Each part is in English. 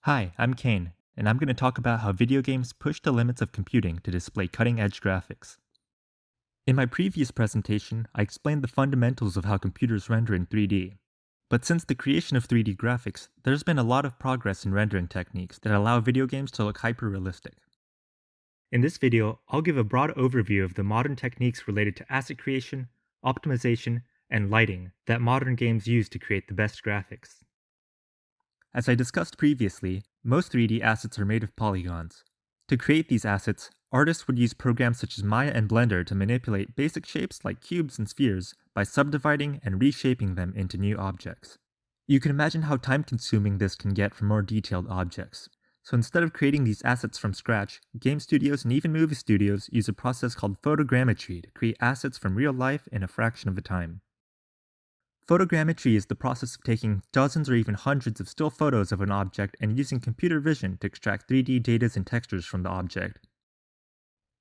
Hi, I'm Kane, and I'm going to talk about how video games push the limits of computing to display cutting-edge graphics. In my previous presentation, I explained the fundamentals of how computers render in 3D. But since the creation of 3D graphics, there's been a lot of progress in rendering techniques that allow video games to look hyper-realistic. In this video, I'll give a broad overview of the modern techniques related to asset creation, optimization, and lighting that modern games use to create the best graphics. As I discussed previously, most 3D assets are made of polygons. To create these assets, artists would use programs such as Maya and Blender to manipulate basic shapes like cubes and spheres by subdividing and reshaping them into new objects. You can imagine how time-consuming this can get for more detailed objects. So instead of creating these assets from scratch, game studios and even movie studios use a process called photogrammetry to create assets from real life in a fraction of the time. Photogrammetry is the process of taking dozens or even hundreds of still photos of an object and using computer vision to extract 3D data and textures from the object.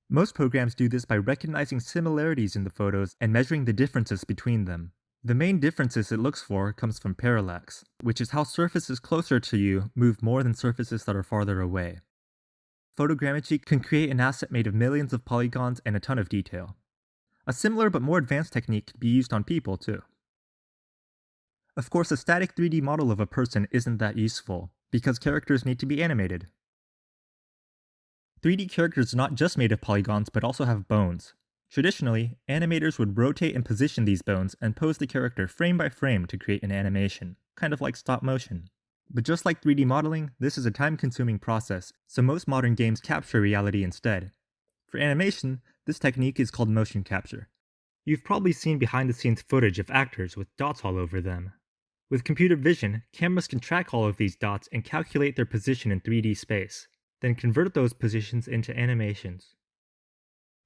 Most programs do this by recognizing similarities in the photos and measuring the differences between them. The main differences it looks for comes from parallax, which is how surfaces closer to you move more than surfaces that are farther away. Photogrammetry can create an asset made of millions of polygons and a ton of detail. A similar but more advanced technique can be used on people too. Of course, a static 3D model of a person isn't that useful, because characters need to be animated. 3D characters are not just made of polygons, but also have bones. Traditionally, animators would rotate and position these bones and pose the character frame by frame to create an animation, kind of like stop motion. But just like 3D modeling, this is a time-consuming process, so most modern games capture reality instead. For animation, this technique is called motion capture. You've probably seen behind-the-scenes footage of actors with dots all over them. With computer vision, cameras can track all of these dots and calculate their position in 3D space, then convert those positions into animations.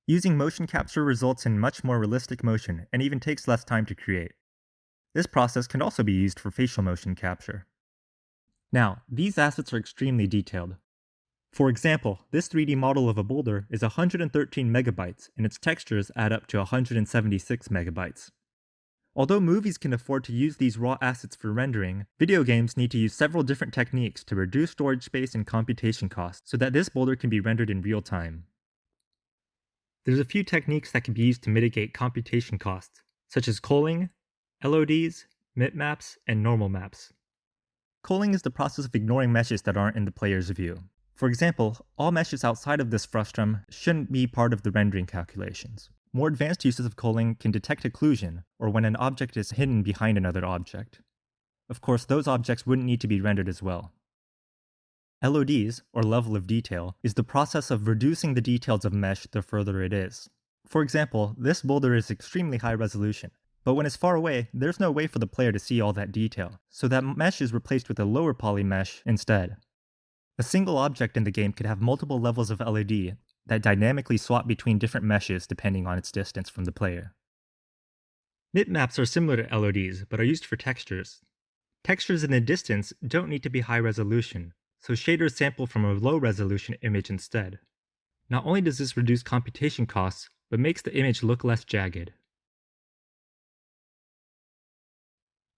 Using motion capture results in much more realistic motion and even takes less time to create. This process can also be used for facial motion capture. Now, these assets are extremely detailed. For example, this 3D model of a boulder is 113 megabytes, and its textures add up to 176 megabytes. Although movies can afford to use these raw assets for rendering, video games need to use several different techniques to reduce storage space and computation costs so that this boulder can be rendered in real time. There's a few techniques that can be used to mitigate computation costs, such as culling, LODs, Midmaps, and normal maps. Culling is the process of ignoring meshes that aren't in the player's view. For example, all meshes outside of this frustum shouldn't be part of the rendering calculations. More advanced uses of culling can detect occlusion, or when an object is hidden behind another object. Of course, those objects wouldn't need to be rendered as well. LODs, or level of detail, is the process of reducing the details of a mesh the further it is. For example, this boulder is extremely high resolution, but when it's far away, there's no way for the player to see all that detail, so that mesh is replaced with a lower poly mesh instead. A single object in the game could have multiple levels of LOD that dynamically swap between different meshes depending on its distance from the player. Midmaps are similar to LODs, but are used for textures. Textures in the distance don't need to be high resolution, so shaders sample from a low resolution image instead. Not only does this reduce computation costs, but makes the image look less jagged.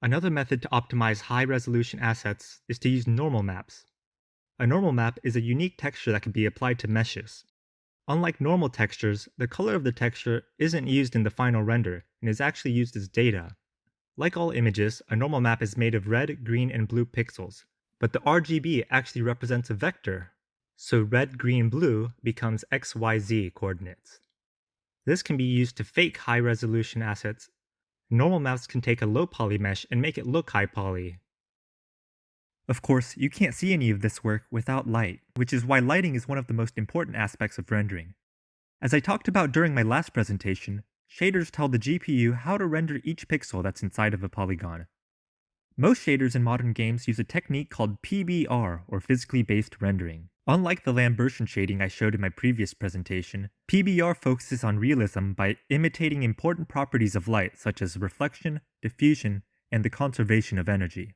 Another method to optimize high-resolution assets is to use normal maps. A normal map is a unique texture that can be applied to meshes. Unlike normal textures, the color of the texture isn't used in the final render and is actually used as data. Like all images, a normal map is made of red, green, and blue pixels, but the RGB actually represents a vector, so red, green, blue becomes XYZ coordinates. This can be used to fake high-resolution assets. Normal maps can take a low poly mesh and make it look high poly. Of course, you can't see any of this work without light, which is why lighting is one of the most important aspects of rendering. As I talked about during my last presentation, shaders tell the GPU how to render each pixel that's inside of a polygon. Most shaders in modern games use a technique called PBR, or physically based rendering. Unlike the Lambertian shading I showed in my previous presentation, PBR focuses on realism by imitating important properties of light such as reflection, diffusion, and the conservation of energy.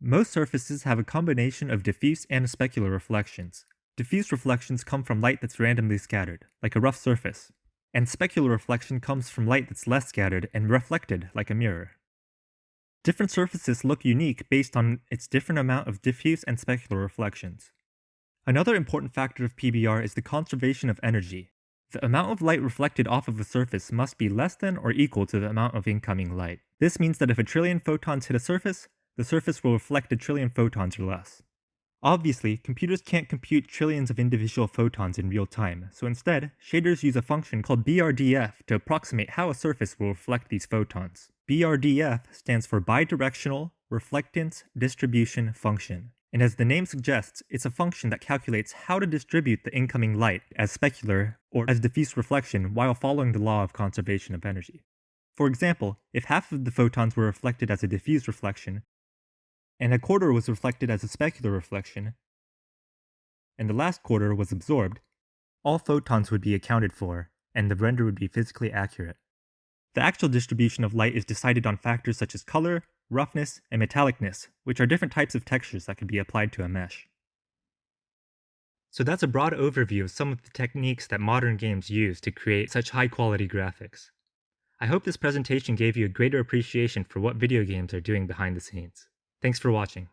Most surfaces have a combination of diffuse and specular reflections. Diffuse reflections come from light that's randomly scattered, like a rough surface, and specular reflection comes from light that's less scattered and reflected, like a mirror. Different surfaces look unique based on its different amount of diffuse and specular reflections. Another important factor of PBR is the conservation of energy. The amount of light reflected off of a surface must be less than or equal to the amount of incoming light. This means that if a trillion photons hit a surface, the surface will reflect a trillion photons or less. Obviously, computers can't compute trillions of individual photons in real time, so instead, shaders use a function called BRDF to approximate how a surface will reflect these photons. BRDF stands for Bidirectional Reflectance Distribution Function, and as the name suggests, it's a function that calculates how to distribute the incoming light as specular or as diffuse reflection while following the law of conservation of energy. For example, if half of the photons were reflected as a diffuse reflection, and a quarter was reflected as a specular reflection, and the last quarter was absorbed, all photons would be accounted for, and the render would be physically accurate. The actual distribution of light is decided on factors such as color, roughness, and metallicness, which are different types of textures that can be applied to a mesh. So that's a broad overview of some of the techniques that modern games use to create such high-quality graphics. I hope this presentation gave you a greater appreciation for what video games are doing behind the scenes. Thanks for watching.